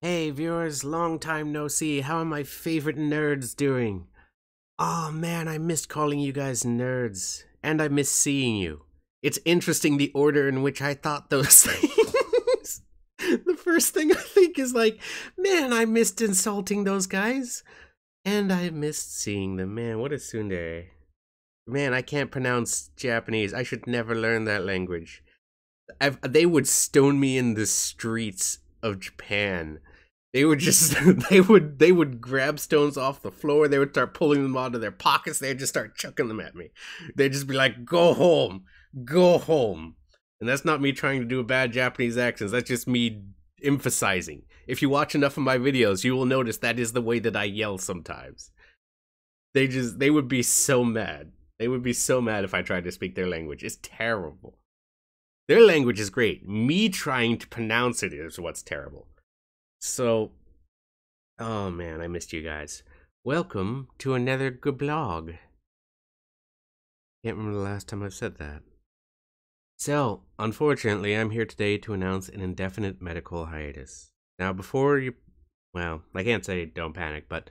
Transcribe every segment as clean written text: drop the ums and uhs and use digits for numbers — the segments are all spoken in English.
Hey viewers, long time no see. How are my favorite nerds doing? Oh man, I missed calling you guys nerds. And I miss seeing you. It's interesting the order in which I thought those things. The first thing I think is like, man, I missed insulting those guys. And I missed seeing them. Man, what a tsundere. Man, I can't pronounce Japanese. I should never learn that language. They would stone me in the streets of Japan. They would just they would grab stones off the floor. They would start pulling them out of their pockets. They'd just start chucking them at me. They'd just be like, "Go home, go home." And that's not me trying to do a bad Japanese accent. That's just me emphasizing. If you watch enough of my videos, you will notice that is the way that I yell sometimes. They would be so mad. They would be so mad if I tried to speak their language. It's terrible. Their language is great. Me trying to pronounce it is what's terrible. So, oh man, I missed you guys. Welcome to another good blog. Can't remember the last time I've said that. So, unfortunately, I'm here today to announce an indefinite medical hiatus. Now, before you... Well, I can't say don't panic, but...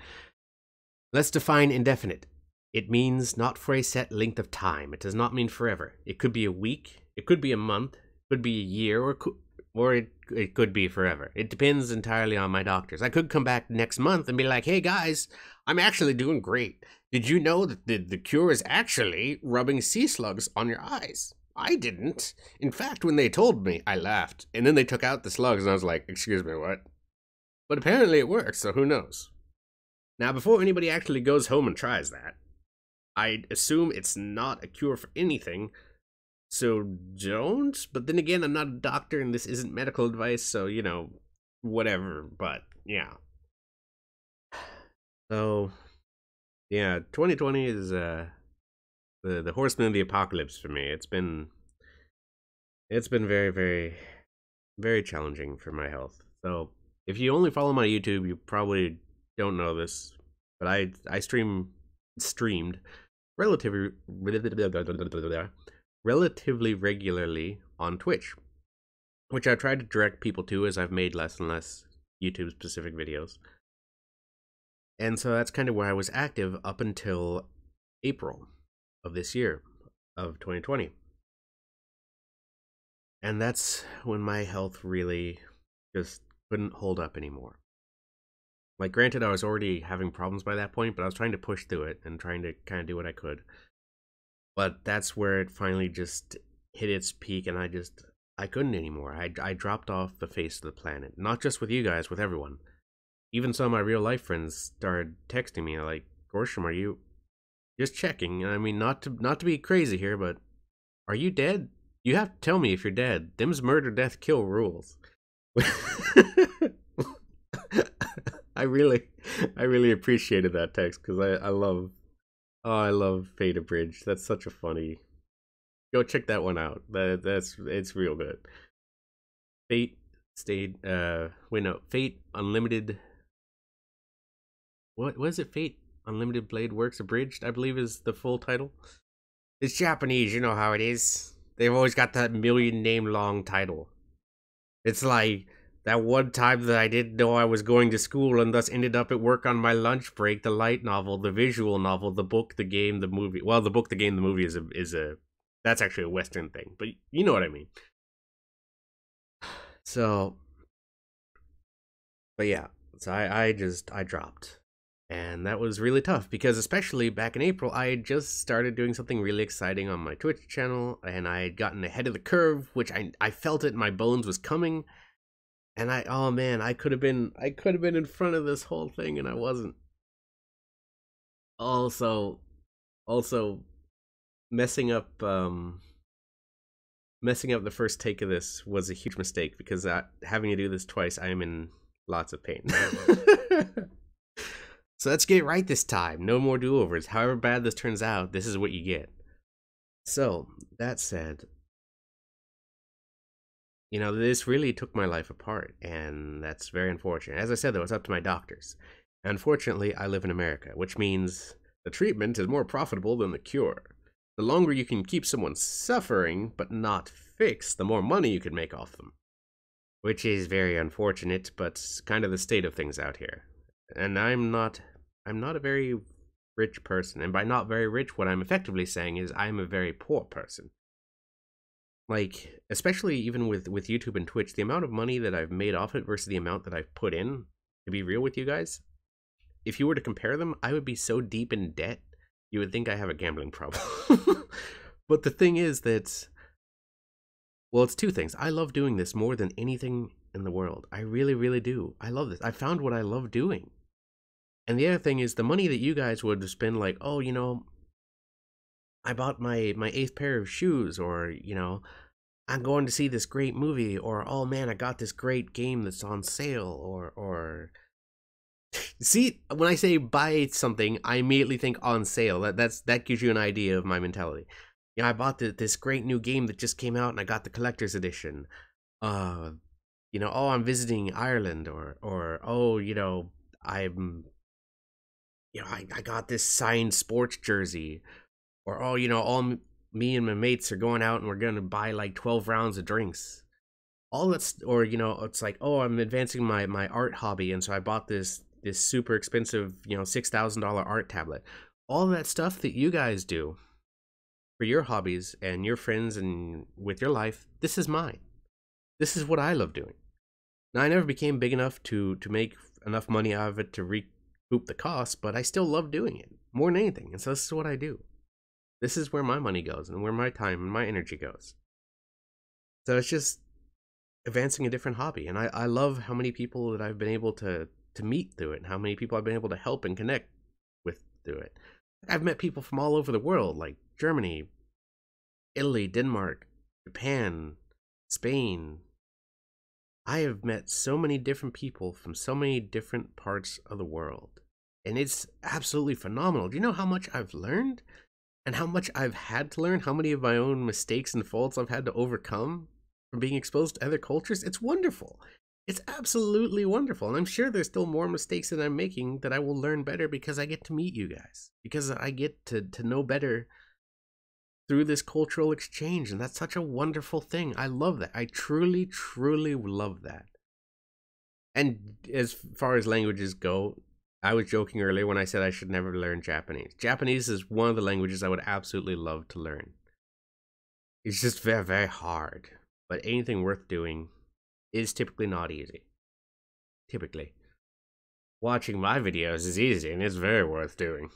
Let's define indefinite. It means not for a set length of time. It does not mean forever. It could be a week, it could be a month, it could be a year, or it could be forever. It depends entirely on my doctors. I could come back next month and be like, hey guys, I'm actually doing great. Did you know that the cure is actually rubbing sea slugs on your eyes? I didn't. In fact, when they told me, I laughed. And then they took out the slugs and I was like, excuse me, what? But apparently it works, so who knows? Now, before anybody actually goes home and tries that, I assume it's not a cure for anything, so don't. But then again, I'm not a doctor and this isn't medical advice, so, you know, whatever. But, yeah. So, yeah, 2020 is the horseman of the apocalypse for me. It's been very, very, very challenging for my health. So, if you only follow my YouTube, you probably don't know this, but I streamed relatively regularly on Twitch, which I've tried to direct people to as I've made less and less YouTube specific videos. And so that's kind of where I was active up until April of this year, of 2020. And that's when my health really just couldn't hold up anymore. Like, granted, I was already having problems by that point, but I was trying to push through it and trying to kind of do what I could. But that's where it finally just hit its peak, and I couldn't anymore. I dropped off the face of the planet. Not just with you guys, with everyone. Even some of my real-life friends started texting me, like, Gorshum, are you... Just checking. I mean, not to be crazy here, but... Are you dead? You have to tell me if you're dead. Them's murder, death, kill rules. I really appreciated that text, because I love Fate Abridged. That's such a funny... Go check that one out. It's real good. Fate Unlimited... What is it? Fate Unlimited Blade Works Abridged, I believe is the full title. It's Japanese, you know how it is. They've always got that million-name-long title. It's like... That one time that I didn't know I was going to school and thus ended up at work on my lunch break, the light novel, the visual novel, the book, the game, the movie. Well, the book, the game, the movie is a that's actually a Western thing, but you know what I mean. So, but yeah, so I dropped. And that was really tough because especially back in April, I had just started doing something really exciting on my Twitch channel and I had gotten ahead of the curve, which I felt it in my bones was coming. And oh man, I could have been in front of this whole thing and I wasn't. Also messing up the first take of this was a huge mistake because having to do this twice, I am in lots of pain. So let's get it right this time. No more do-overs. However bad this turns out, this is what you get. So, that said, you know, this really took my life apart, and that's very unfortunate. As I said, though, it's up to my doctors. Unfortunately, I live in America, which means the treatment is more profitable than the cure. The longer you can keep someone suffering, but not fixed, the more money you can make off them. which is very unfortunate, but kind of the state of things out here. And I'm not a very rich person, and by not very rich, what I'm effectively saying is I'm a very poor person. Like, especially even with YouTube and Twitch, the amount of money that I've made off it versus the amount that I've put in, to be real with you guys, if you were to compare them, I would be so deep in debt, you would think I have a gambling problem. But the thing is that, well, it's two things. I love doing this more than anything in the world. I really, really do. I love this. I found what I love doing. And the other thing is the money that you guys would spend, like, oh, I bought my 8th pair of shoes, or, I'm going to see this great movie, or, oh man, I got this great game that's on sale, or see, when I say buy something, I immediately think on sale. That gives you an idea of my mentality. I bought this great new game that just came out, and I got the collector's edition. Oh, I'm visiting Ireland, or oh, I got this signed sports jersey, or oh, me and my mates are going out and we're gonna buy like 12 rounds of drinks. All that's, or it's like, oh, I'm advancing my art hobby, and so I bought this super expensive, $6,000 art tablet. All that stuff that you guys do for your hobbies and your friends and with your life, this is mine. This is what I love doing. Now, I never became big enough to make enough money out of it to recoup the cost, but I still love doing it more than anything, and so this is what I do. This is where my money goes, and where my time and my energy goes. So it's just advancing a different hobby, and I love how many people that I've been able to meet through it, and how many people I've been able to help and connect with through it. I've met people from all over the world, like Germany, Italy, Denmark, Japan, Spain. I have met so many different people from so many different parts of the world, and it's absolutely phenomenal. Do you know how much I've learned? And how much I've had to learn, how many of my own mistakes and faults I've had to overcome from being exposed to other cultures? It's wonderful. It's absolutely wonderful. And I'm sure there's still more mistakes that I'm making that I will learn better because I get to meet you guys. Because I get to know better through this cultural exchange. And that's such a wonderful thing. I love that. I truly, truly love that. And as far as languages go, I was joking earlier when I said I should never learn Japanese. Japanese is one of the languages I would absolutely love to learn. It's just very, very hard. But anything worth doing is typically not easy. Typically. Watching my videos is easy, and it's very worth doing.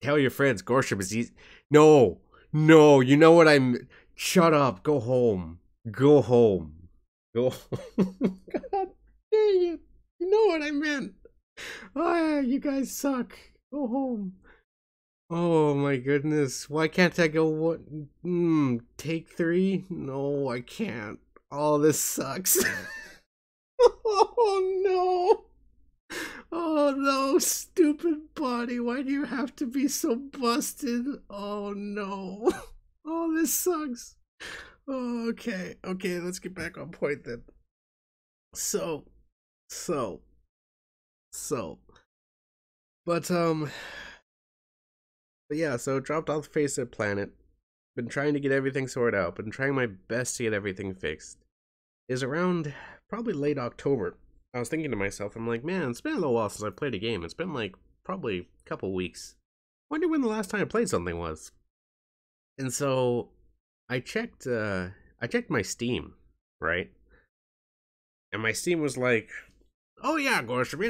Tell your friends Gorshum is easy. No, you know what I'm... Shut up, go home. Go home. Go home. God dang it. You know what I meant. Ah, you guys suck. Go home. Oh my goodness. Why can't I go what? Take 3? No, I can't. Oh, this sucks. Oh no. Oh no, stupid body. Why do you have to be so busted? Oh no. Oh, this sucks. Oh, okay, let's get back on point then. So. But yeah, so dropped off the face of the planet. Been trying to get everything sorted out. Been trying my best to get everything fixed. Is around probably late October. I was thinking to myself, I'm like, man, it's been a little while since I played a game. It's been like probably a couple weeks. Wonder when the last time I played something was. And so I checked my Steam, right? And my Steam was like, oh yeah, Gorshum,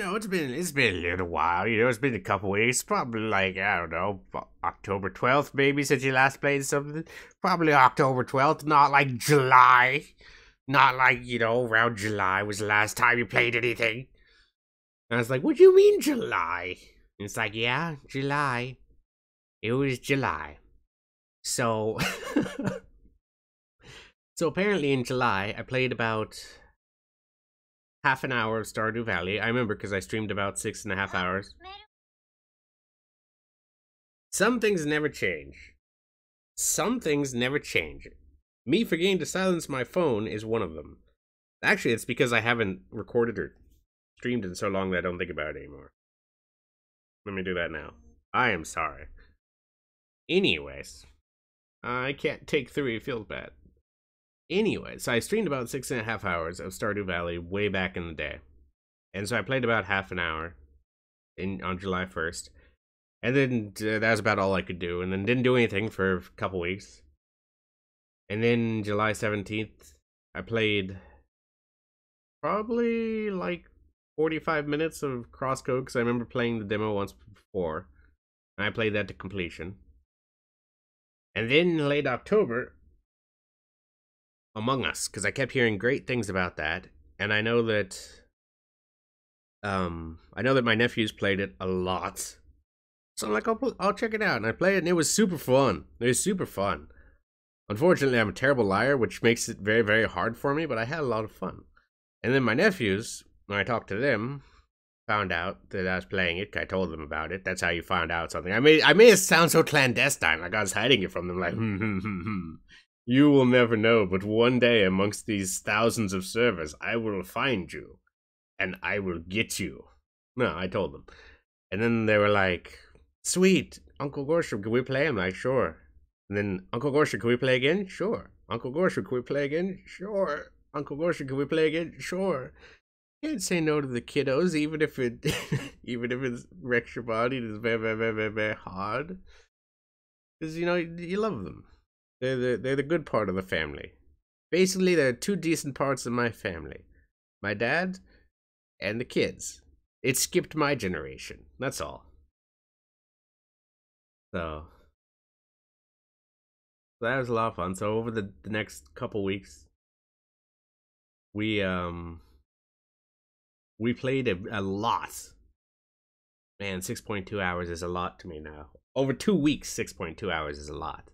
it's been a little while, it's been a couple weeks, probably like, I don't know, October 12th maybe since you last played something. Probably October 12th, not like July. Not like, around July was the last time you played anything. And I was like, what do you mean July? And it's like, yeah, July. It was July. So, so apparently in July, I played about half an hour of Stardew Valley. I remember because I streamed about 6.5 hours. Some things never change. Some things never change. Me forgetting to silence my phone is one of them. Actually, it's because I haven't recorded or streamed in so long that I don't think about it anymore. Let me do that now. I am sorry. Anyways, I can't take 3, it feels bad. Anyway, so I streamed about 6.5 hours of Stardew Valley way back in the day. And so I played about half an hour on July 1st. And then that was about all I could do. And then didn't do anything for a couple weeks. And then July 17th, I played probably like 45 minutes of Crosscode, because I remember playing the demo once before. And I played that to completion. And then late October, Among Us, because I kept hearing great things about that. And I know that my nephews played it a lot. So I'm like, I'll check it out. And I played it, and it was super fun. It was super fun. Unfortunately, I'm a terrible liar, which makes it very, very hard for me, but I had a lot of fun. And then my nephews, when I talked to them, found out that I was playing it. I told them about it. That's how you find out something. I made it sound so clandestine, like I was hiding it from them, like, You will never know, but one day amongst these thousands of servers, I will find you, and I will get you. No, I told them. And then they were like, sweet, Uncle Gorshum, can we play? I'm like, sure. And then, Uncle Gorshum, can we play again? Sure. Uncle Gorshum, can we play again? Sure. Uncle Gorshum, can we play again? Sure. Can't say no to the kiddos, even if it wrecks your body. It is very, very, very, very, very hard. Because, you love them. They're the good part of the family. Basically, there are two decent parts of my family. My dad and the kids. It skipped my generation. That's all. So that was a lot of fun. So over the next couple weeks, we played a lot. Man, 6.2 hours is a lot to me now. Over 2 weeks, 6.2 hours is a lot.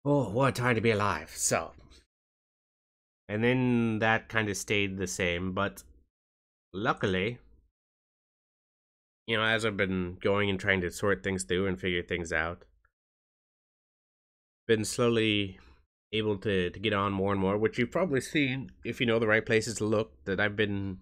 Oh, what a time to be alive. So, and then that kind of stayed the same, but luckily, as I've been going and trying to sort things through and figure things out, been slowly able to get on more and more, which you've probably seen if you know the right places to look, that I've been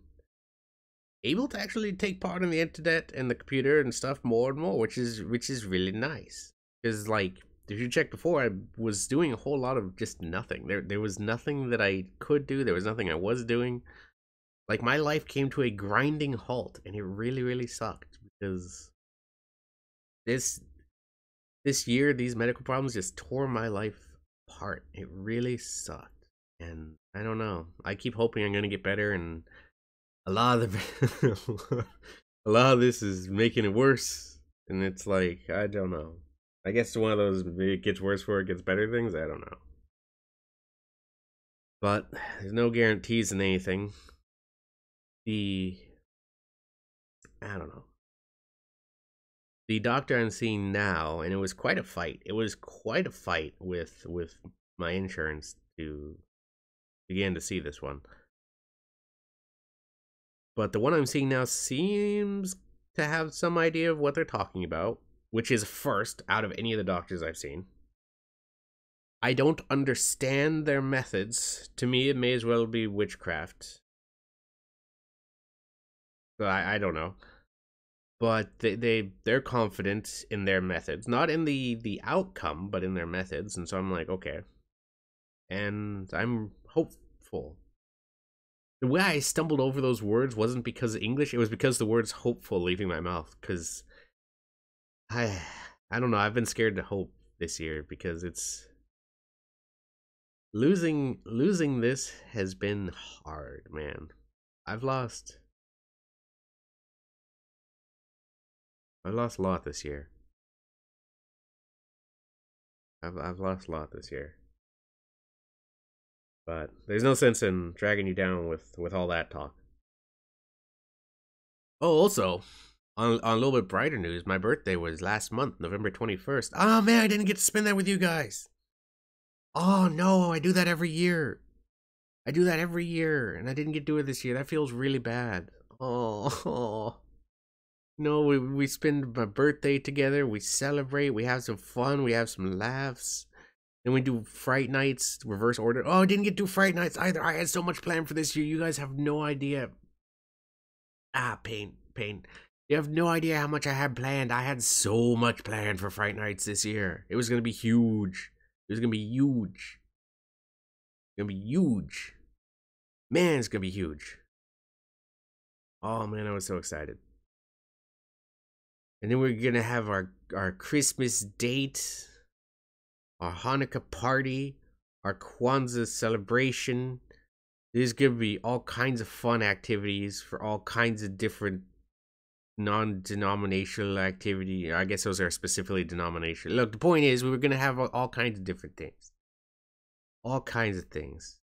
able to actually take part in the internet and the computer and stuff more and more, which is really nice. Because, like, if you checked before, I was doing a whole lot of just nothing. There was nothing that I could do. There was nothing I was doing. Like, my life came to a grinding halt, and it really, really sucked. Because this year, these medical problems just tore my life apart. It really sucked. And I don't know. I keep hoping I'm going to get better, and a lot of this is making it worse. And it's like, I don't know. I guess it's one of those, it gets worse before it gets better things. I don't know. But there's no guarantees in anything. I don't know. The doctor I'm seeing now, and it was quite a fight. It was quite a fight with my insurance to begin to see this one. But the one I'm seeing now seems to have some idea of what they're talking about, which is first out of any of the doctors I've seen. I don't understand their methods. To me, it may as well be witchcraft. So I don't know. But they're confident in their methods. Not in the outcome, but in their methods. And so I'm like, okay. And I'm hopeful. The way I stumbled over those words wasn't because of English. It was because the words hopeful leaving my mouth. Because I don't know. I've been scared to hope this year because it's losing this has been hard, man. I've lost a lot this year. I've lost a lot this year. But there's no sense in dragging you down with all that talk. Oh, also, on a little bit brighter news, my birthday was last month, November 21st. Oh man, I didn't get to spend that with you guys. Oh no, I do that every year. And I didn't get to do it this year. That feels really bad. Oh. No, we spend my birthday together, we celebrate, we have some fun, we have some laughs. Then we do Fright Nights, reverse order. Oh, I didn't get to do Fright Nights either. I had so much planned for this year. You guys have no idea. Pain. You have no idea how much I had planned. I had so much planned for Fright Nights this year. It was going to be huge. gonna be huge. Man, it's gonna be huge. Oh man, I was so excited. And then we're gonna have our Christmas date, our Hanukkah party, our Kwanzaa celebration. There's gonna be all kinds of fun activities for all kinds of different non-denominational activity. I guess those are specifically denominational. Look, the point is we were gonna have all kinds of different things. All kinds of things.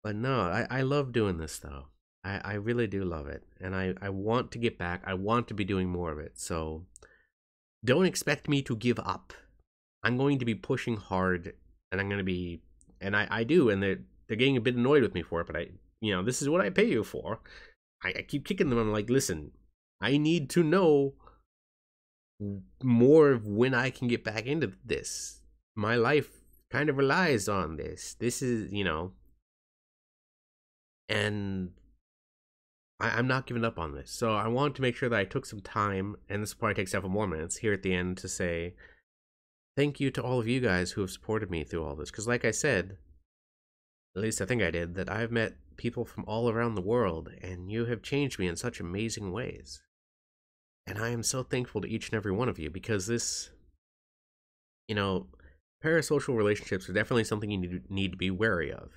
But no, I love doing this though. I really do love it. And I want to get back. I want to be doing more of it. So don't expect me to give up. I'm going to be pushing hard, and I'm going to be, and I do, and they're getting a bit annoyed with me for it, but this is what I pay you for. I keep kicking them. I'm like, listen, I need to know more of when I can get back into this. My life kind of relies on this. This is, and I'm not giving up on this. So I want to make sure that I took some time, and this will probably take several more minutes here at the end to say thank you to all of you guys who have supported me through all this. Because like I said, at least I think I did, that I've met people from all around the world, and you have changed me in such amazing ways. And I am so thankful to each and every one of you, because this, parasocial relationships are definitely something you need to be wary of.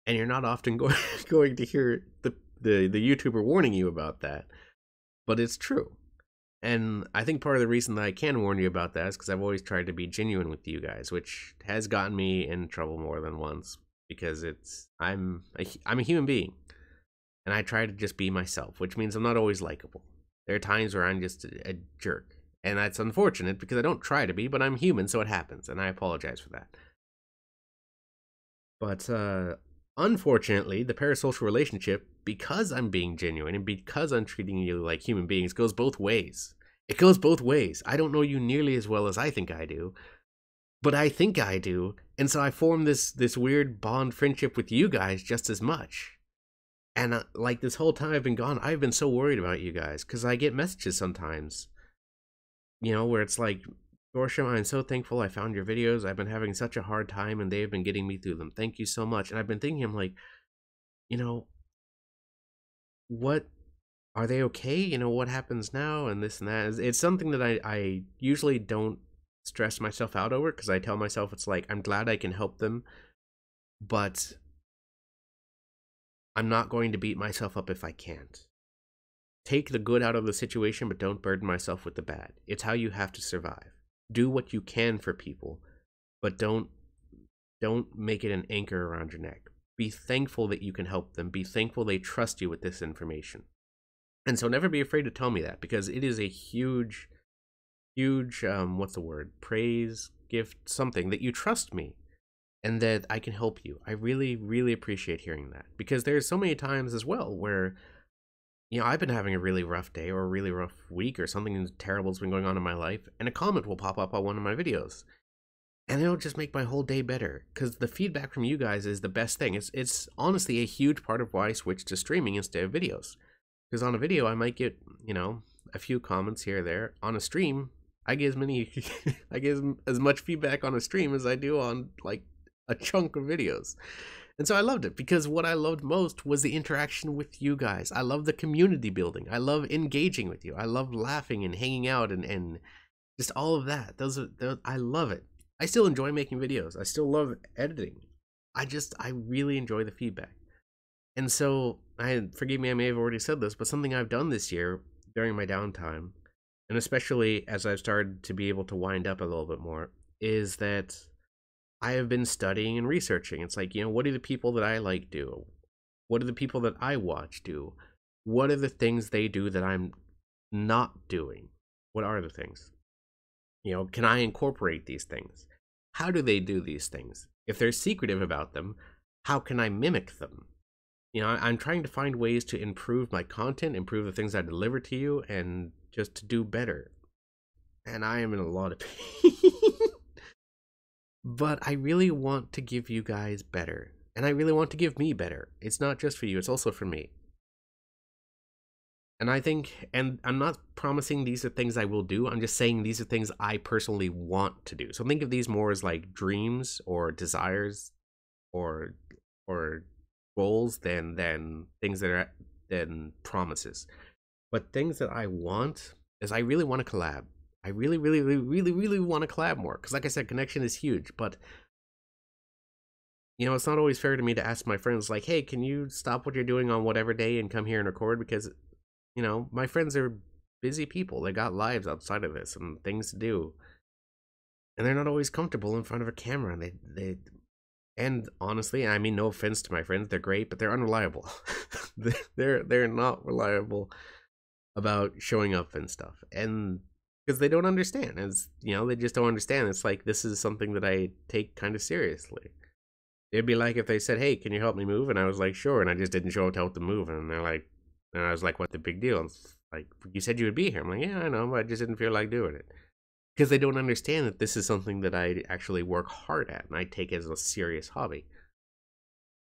And you're not often going to hear the YouTuber warning you about that. But it's true. And I think part of the reason that I can warn you about that is because I've always tried to be genuine with you guys, which has gotten me in trouble more than once. Because I'm a human being. And I try to just be myself, which means I'm not always likable. There are times where I'm just a jerk. And that's unfortunate because I don't try to be, but I'm human, so it happens. And I apologize for that. But unfortunately, the parasocial relationship, because I'm being genuine and because I'm treating you like human beings, goes both ways. It goes both ways. I don't know you nearly as well as I think I do, but I think I do, and so I form this weird bond friendship with you guys just as much. And like this whole time I've been gone, I've been so worried about you guys, because I get messages sometimes, where it's like, Gorshum, I'm so thankful I found your videos. I've been having such a hard time, and they've been getting me through them. Thank you so much. And I've been thinking, I'm like, what, are they okay? What happens now? And this and that. It's something that I usually don't stress myself out over, because I tell myself, it's like, I'm glad I can help them, but I'm not going to beat myself up if I can't. Take the good out of the situation, but don't burden myself with the bad. It's how you have to survive. Do what you can for people, but don't make it an anchor around your neck. Be thankful that you can help them. Be thankful they trust you with this information. And so never be afraid to tell me that, because it is a huge, what's the word? Praise, gift, something, that you trust me and that I can help you. I really, really appreciate hearing that, because there's so many times as well where, I've been having a really rough day or a really rough week, or something terrible has been going on in my life, and a comment will pop up on one of my videos. And it'll just make my whole day better, because the feedback from you guys is the best thing. It's honestly a huge part of why I switched to streaming instead of videos. Because on a video, I might get, a few comments here or there. On a stream, I get I get as much feedback on a stream as I do on, like, a chunk of videos. And so I loved it, because what I loved most was the interaction with you guys. I love the community building. I love engaging with you. I love laughing and hanging out and just all of that. I love it. I still enjoy making videos. I still love editing. I really enjoy the feedback. And so, forgive me, I may have already said this, but something I've done this year during my downtime, and especially as I've started to be able to wind up a little bit more, is that I have been studying and researching. It's like, what do the people that I like do? What do the people that I watch do? What are the things they do that I'm not doing? What are the things? Can I incorporate these things? How do they do these things? If they're secretive about them, how can I mimic them? I'm trying to find ways to improve my content, improve the things I deliver to you, and just to do better. And I am in a lot of pain. But I really want to give you guys better. And I really want to give me better. It's not just for you, it's also for me. And I think, and I'm not promising these are things I will do, I'm just saying these are things I personally want to do. So think of these more as like dreams or desires or or goals than things that are than promises. But things that I want is I really want to collab. I really, really, really, really, really want to collab more because, like I said, connection is huge. But you know, it's not always fair to me to ask my friends like, "Hey, can you stop what you're doing on whatever day and come here and record?" Because you know, my friends are busy people. They got lives outside of this and things to do, and they're not always comfortable in front of a camera. And they and honestly, I mean, no offense to my friends, they're great, but they're unreliable. They're not reliable about showing up and stuff, and because they don't understand, as you know, they just don't understand. It's like this is something that I take kind of seriously. It'd be like if they said, "Hey, can you help me move?" and I was like, "Sure," and I just didn't show up to help them move, and they're like, and I was like, "What the big deal?" And it's like, "You said you would be here." I'm like, "Yeah, I know, but I just didn't feel like doing it." Because they don't understand that this is something that I actually work hard at and I take as a serious hobby.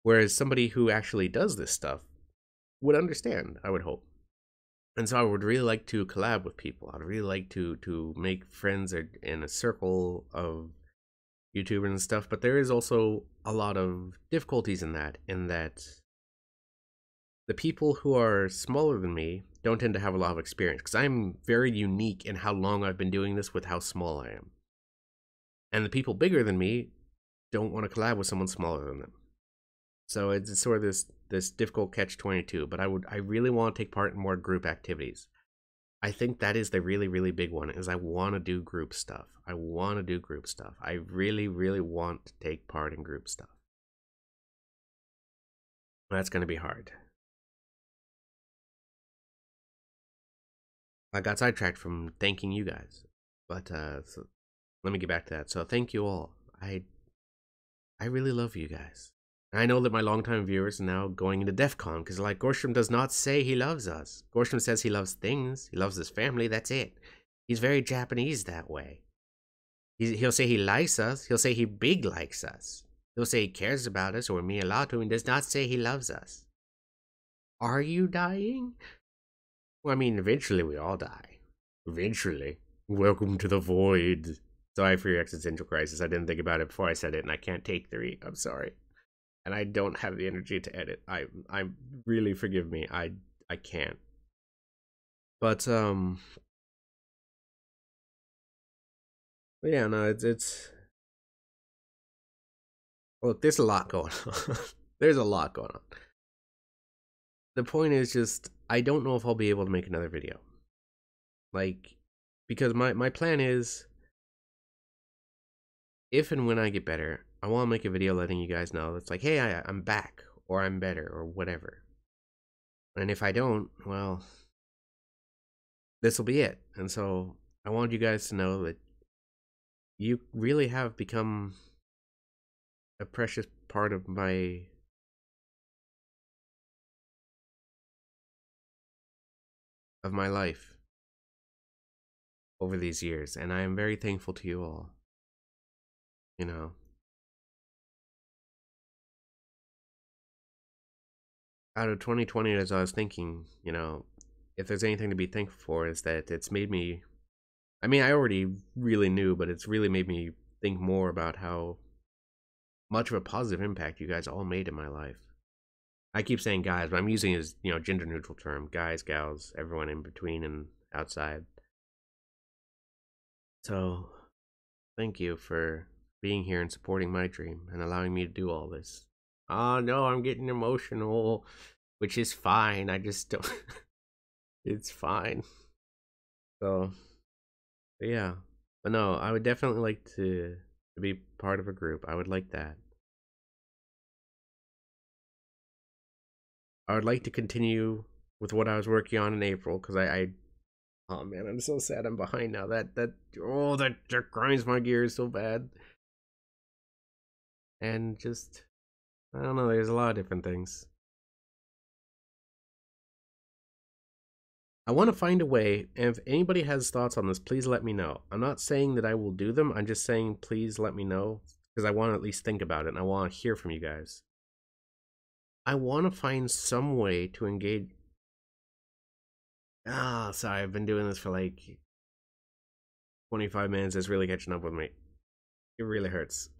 Whereas somebody who actually does this stuff would understand, I would hope. And so I would really like to collab with people. I'd really like to make friends in a circle of YouTubers and stuff, but there is also a lot of difficulties in that the people who are smaller than me don't tend to have a lot of experience because I'm very unique in how long I've been doing this with how small I am. And the people bigger than me don't want to collab with someone smaller than them. So it's sort of this difficult catch-22, but I really want to take part in more group activities. I think that is the really, really big one, is I want to do group stuff. I want to do group stuff. I really, really want to take part in group stuff. That's going to be hard. I got sidetracked from thanking you guys, but so let me get back to that. So thank you all. I really love you guys. I know that my longtime viewers are now going into DEF CON because, like, Gorshum does not say he loves us. Gorshum says he loves things. He loves his family. That's it. He's very Japanese that way. He'll say he likes us. He'll say he big likes us. He'll say he cares about us or me a lot, and does not say he loves us. Are you dying? Well, I mean, eventually we all die. Eventually. Welcome to the void. Sorry for your existential crisis. I didn't think about it before I said it, and I can't take 3. I'm sorry. And I don't have the energy to edit. I really forgive me. I can't. But yeah, no, it's look, there's a lot going on. There's a lot going on. The point is just I don't know if I'll be able to make another video. Like, because my plan is if and when I get better, I want to make a video letting you guys know that's like, hey, I'm back, or I'm better, or whatever. And if I don't, well, this will be it. And so I want you guys to know that you really have become a precious part of my life over these years, and I am very thankful to you all. You know, out of 2020, as I was thinking, you know, if there's anything to be thankful for, is that it's made me. I mean, I already really knew, but it's really made me think more about how much of a positive impact you guys all made in my life. I keep saying guys, but I'm using his, you know, gender neutral term. Guys, gals, everyone in between and outside. So, thank you for being here and supporting my dream and allowing me to do all this. Oh no, I'm getting emotional, which is fine. I just don't. It's fine. So, yeah. But no, I would definitely like to be part of a group. I would like that. I would like to continue with what I was working on in April because I oh man, I'm so sad I'm behind now. That grinds my gears so bad. And just I don't know, there's a lot of different things. I want to find a way, and if anybody has thoughts on this, please let me know. I'm not saying that I will do them, I'm just saying please let me know, because I want to at least think about it, and I want to hear from you guys. I want to find some way to engage... sorry, I've been doing this for like 25 minutes, it's really catching up with me. It really hurts.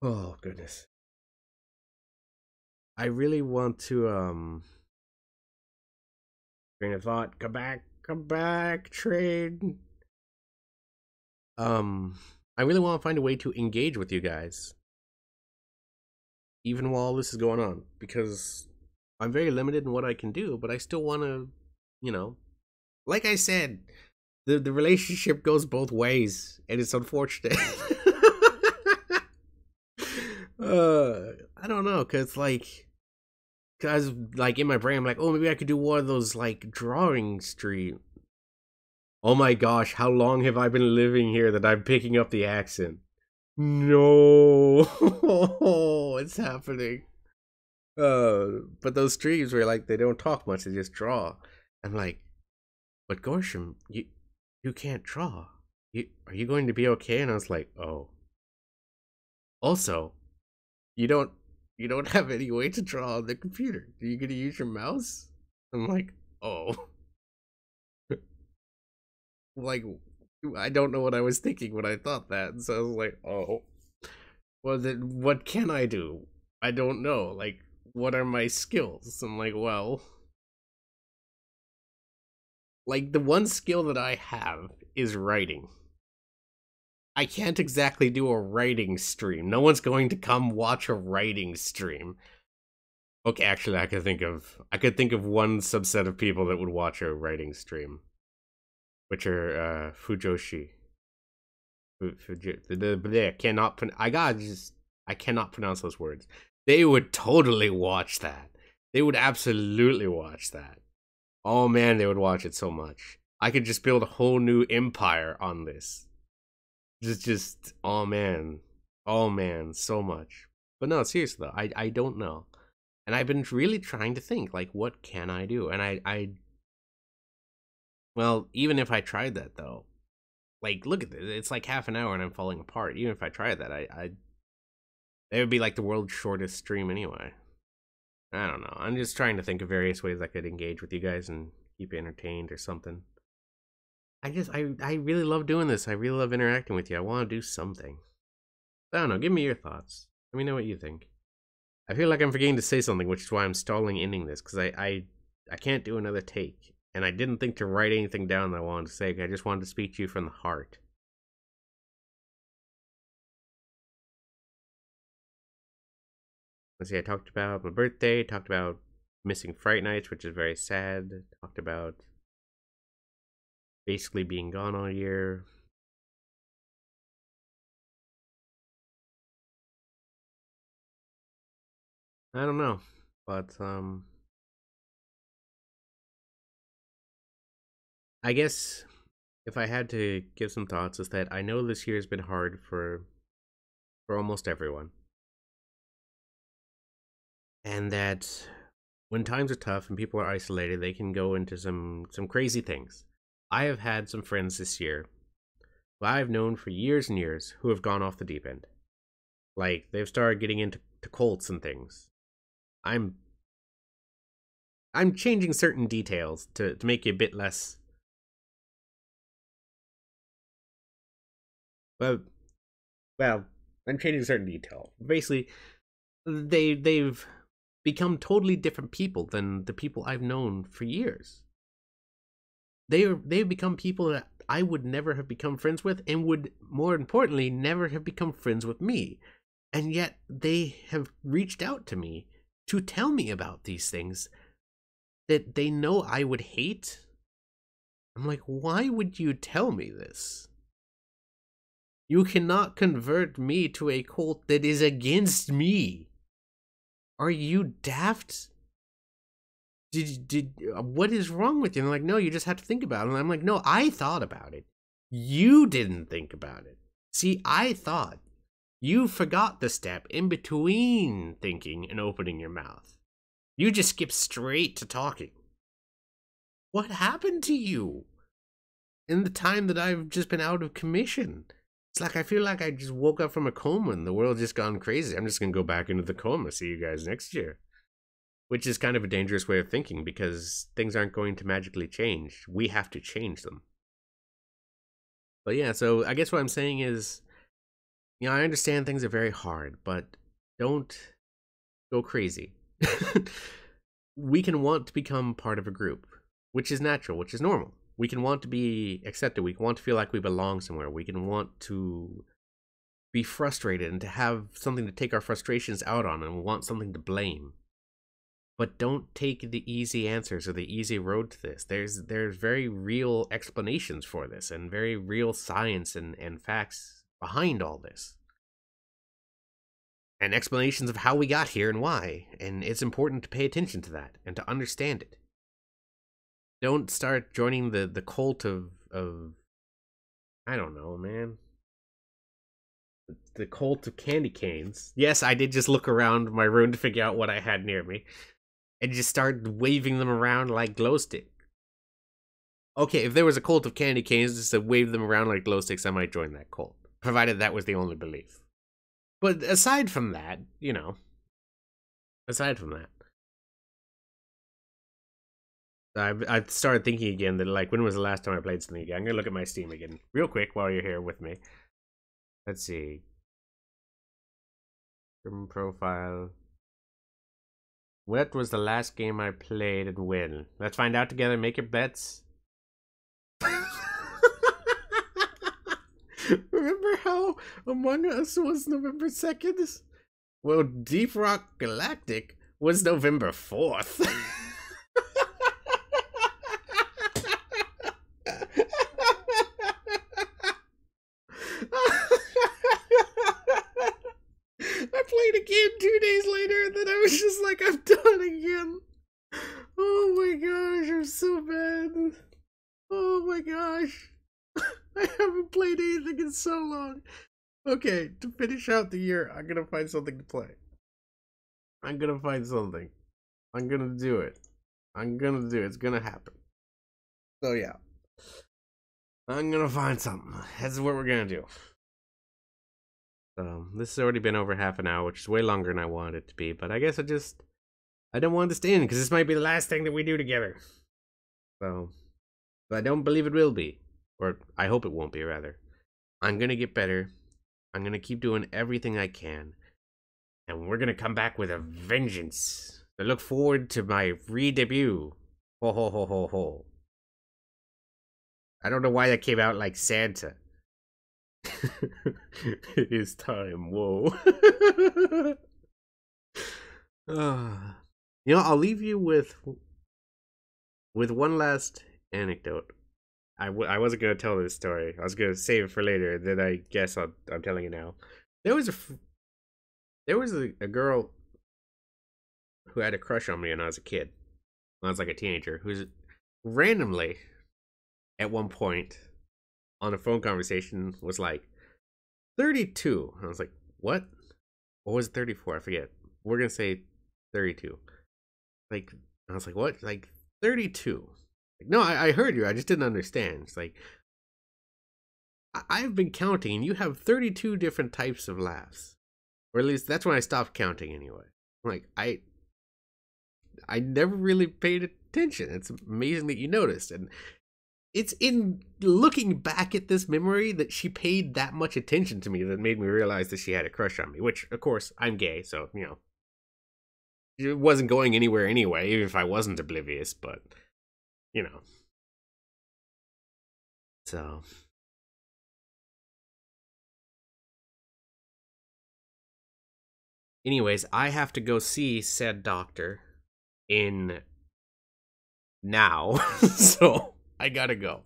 Oh, goodness. I really want to, train of thought, come back, train. I really want to find a way to engage with you guys, even while this is going on, because I'm very limited in what I can do, but I still want to, you know, like I said, the relationship goes both ways, and it's unfortunate. I don't know, cause like in my brain, I'm like, oh, maybe I could do one of those like drawing stream. Oh my gosh, how long have I been living here that I'm picking up the accent? No, it's happening. But those streams where like they don't talk much, they just draw. I'm like, but Gorshum, you can't draw. Are you going to be okay? And I was like, oh. Also, you don't you don't have any way to draw on the computer. Are you gonna use your mouse? I'm like, oh. Like, I don't know what I was thinking when I thought that. So I was like, oh. Well, then what can I do? I don't know. Like, what are my skills? I'm like, well, like the one skill that I have is writing. I can't exactly do a writing stream. No one's going to come watch a writing stream. Okay, actually, I could think of one subset of people that would watch a writing stream, which are Fujoshi. I cannot pronounce those words. They would totally watch that. They would absolutely watch that. Oh man, they would watch it so much. I could just build a whole new empire on this. Oh man, so much. But no, seriously though, I don't know, and I've been really trying to think like, what can I do? And well, even if I tried that though, like, look at this, it's like half an hour and I'm falling apart. Even if I tried that, it would be like the world's shortest stream anyway. I don't know. I'm just trying to think of various ways I could engage with you guys and keep you entertained or something. I really love doing this. I really love interacting with you. I want to do something. I don't know. Give me your thoughts. Let me know what you think. I feel like I'm forgetting to say something, which is why I'm stalling ending this, because I can't do another take. And I didn't think to write anything down that I wanted to say. I just wanted to speak to you from the heart. Let's see, I talked about my birthday, talked about missing Fright Nights, which is very sad, talked about basically being gone all year. I don't know, but I guess if I had to give some thoughts, is that I know this year has been hard for almost everyone, and that when times are tough and people are isolated, they can go into some crazy things. I have had some friends this year who I've known for years and years who have gone off the deep end. Like, they've started getting into cults and things. I'm changing certain details to make it a bit less. Well, I'm changing certain detail. Basically, they've become totally different people than the people I've known for years. They've become people that I would never have become friends with, and would, more importantly, never have become friends with me. And yet they have reached out to me to tell me about these things that they know I would hate. I'm like, why would you tell me this? You cannot convert me to a cult that is against me. Are you daft? What is wrong with you? And they're like, no, you just have to think about it. And I'm like, no, I thought about it. You didn't think about it. See, I thought. You forgot the step in between thinking and opening your mouth. You just skipped straight to talking. What happened to you in the time that I've just been out of commission? It's like I feel like I just woke up from a coma and the world's just gone crazy. I'm just going to go back into the coma. See you guys next year. Which is kind of a dangerous way of thinking, because things aren't going to magically change. We have to change them. But yeah, so I guess what I'm saying is, You know, I understand things are very hard, but don't go crazy. We can want to become part of a group, which is natural, which is normal. We can want to be accepted. We can want to feel like we belong somewhere. We can want to be frustrated and to have something to take our frustrations out on, and we want something to blame. But don't take the easy answers or the easy road to this. There's very real explanations for this, and very real science and facts behind all this. And explanations of how we got here and why. And it's important to pay attention to that and to understand it. Don't start joining the cult of I don't know, man. The cult of candy canes. Yes, I did just look around my room to figure out what I had near me. And just start waving them around like glow stick. Okay, if there was a cult of candy canes just to wave them around like glow sticks, I might join that cult. Provided that was the only belief. But aside from that, you know. Aside from that. I've started thinking again that, like, when was the last time I played something again? I'm gonna look at my Steam again real quick while you're here with me. Let's see. Profile. What was the last game I played and when? Let's find out together. Make your bets. Remember how Among Us was November 2nd? Well, Deep Rock Galactic was November 4th. I played a game 2 days later and then I was just like, I'm done again. Oh my gosh, I'm so bad. Oh my gosh. I haven't played anything in so long. Okay, to finish out the year, I'm gonna find something to play. I'm gonna find something. I'm gonna do it. I'm gonna do it. It's gonna happen. So yeah. I'm gonna find something. That's what we're gonna do. This has already been over half an hour, which is way longer than I wanted it to be, but I guess I don't want this to end, because this might be the last thing that we do together. So, but I don't believe it will be. Or, I hope it won't be, rather. I'm gonna get better. I'm gonna keep doing everything I can. And we're gonna come back with a vengeance. I look forward to my re-debut. Ho ho ho ho ho. I don't know why that came out like Santa. It is time, whoa. You know, I'll leave you with one last anecdote. I wasn't going to tell this story. I was going to save it for later. Then I guess I'm telling you now. There was a girl who had a crush on me when I was a kid. When I was like a teenager. Who's randomly, at one point, on a phone conversation, was like 32. I was like, what? Or was it 34? I forget. We're going to say 32. Like, I was like, what? Like, 32. Like, no, I heard you. I just didn't understand. It's like, I've been counting, and you have 32 different types of laughs. Or at least, that's when I stopped counting anyway. Like, I never really paid attention. It's amazing that you noticed. And it's in looking back at this memory that she paid that much attention to me that made me realize that she had a crush on me. Which, of course, I'm gay, so, you know. It wasn't going anywhere anyway, even if I wasn't oblivious, but, you know. So. Anyways, I have to go see said doctor in now, so I gotta go.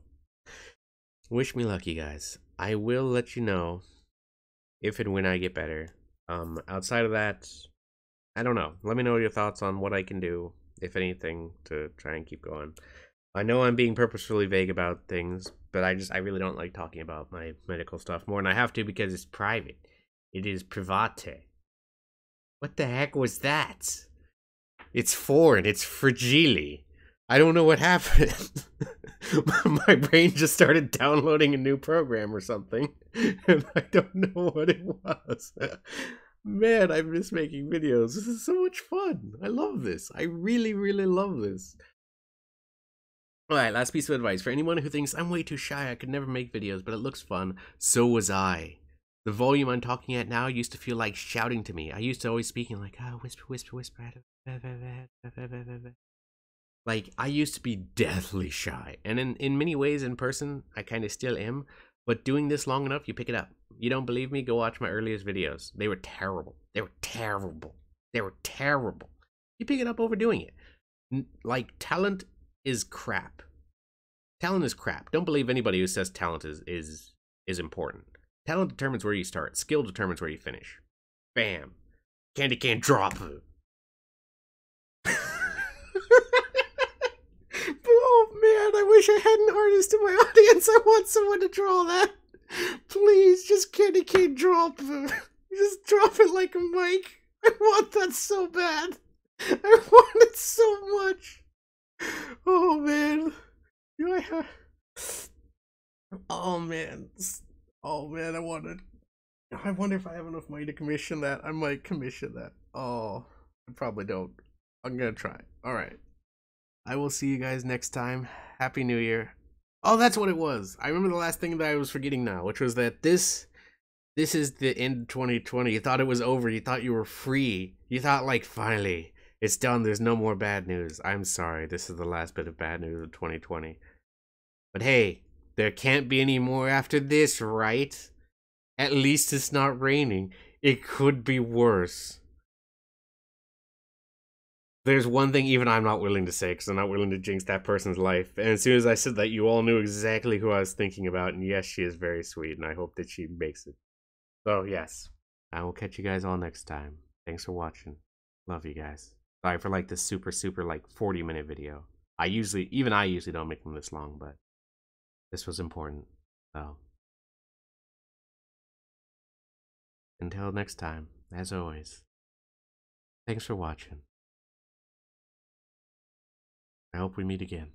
Wish me luck, you guys. I will let you know if and when I get better. Outside of that, I don't know. Let me know your thoughts on what I can do, if anything, to try and keep going. I know I'm being purposefully vague about things, but I really don't like talking about my medical stuff more than I have to because it's private. It is private. What the heck was that? It's foreign. It's fragile. I don't know what happened. My brain just started downloading a new program or something, and I don't know what it was. Man, I miss making videos. This is so much fun. I love this. I really, really love this. Alright, last piece of advice. For anyone who thinks I'm way too shy, I could never make videos, but it looks fun. So was I. The volume I'm talking at now used to feel like shouting to me. I used to always speaking like, whisper, whisper, whisper. Like, I used to be deathly shy. And in many ways in person, I kind of still am. But doing this long enough, you pick it up. You don't believe me? Go watch my earliest videos. They were terrible. They were terrible. They were terrible. You pick it up over doing it. Like, talent is crap. Talent is crap. Don't believe anybody who says talent is important. Talent determines where you start. Skill determines where you finish. Bam. Candy cane drop. Oh man, I wish I had an artist in my audience. I want someone to draw that. Please, just candy cane drop. Just drop it like a mic. I want that so bad. I want it so much. Oh man. Do I have... Oh man. Oh man, I wonder if I have enough money to commission that. I might commission that. Oh, I probably don't. I'm gonna try. Alright. I will see you guys next time. Happy New Year. Oh, that's what it was. I remember the last thing that I was forgetting now, which was that this is the end of 2020. You thought it was over. You thought you were free. You thought, like, finally, it's done. There's no more bad news. I'm sorry. This is the last bit of bad news of 2020. But hey, there can't be any more after this, right? At least it's not raining. It could be worse. There's one thing even I'm not willing to say, because I'm not willing to jinx that person's life. And as soon as I said that, you all knew exactly who I was thinking about. And yes, she is very sweet, and I hope that she makes it. So yes, I will catch you guys all next time. Thanks for watching. Love you guys. Sorry for like this super like 40-minute video. I usually don't make them this long, but this was important. So until next time, as always, thanks for watching. I hope we meet again.